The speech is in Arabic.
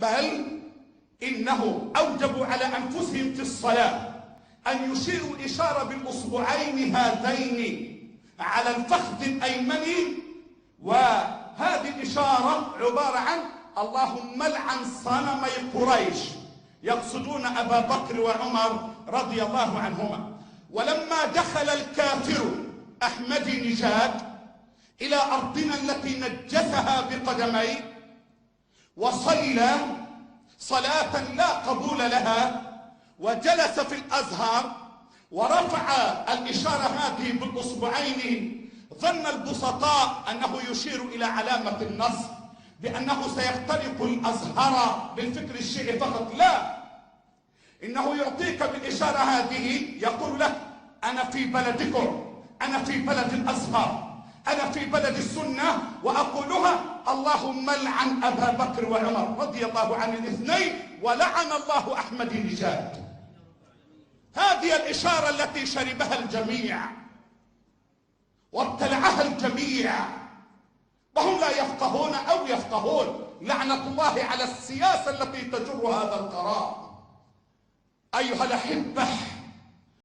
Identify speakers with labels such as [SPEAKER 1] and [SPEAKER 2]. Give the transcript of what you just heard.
[SPEAKER 1] بل إنه أوجبوا على أنفسهم في الصلاة أن يشيروا الإشارة بالأصبعين هذين على الفخذ الأيمن، وهذه الإشارة عبارة عن اللهم لعن صنمي قريش، يقصدون أبا بكر وعمر رضي الله عنهما. ولما دخل الكافر أحمدي نجاد إلى أرضنا التي نجسها بقدميه وصلى صلاة لا قبول لها وجلس في الأزهر ورفع الإشارة هذه بالأصبعين، ظن البسطاء أنه يشير إلى علامة النصر، بأنه سيخترق الأزهر بالفكر الشيعي فقط. لا، إنه يعطيك بالإشارة هذه، يقول لك أنا في بلدكم، أنا في بلد الأزهر، أنا في بلد السنة، وأقولها اللهم لعن أبا بكر وعمر رضي الله عن الاثنين، ولعن الله أحمد نجاد. هذه الإشارة التي شربها الجميع وابتلعها الجميع وهم لا يفقهون أو يفقهون. لعنة الله على السياسة التي تجر هذا القرار. أيها الأحبة،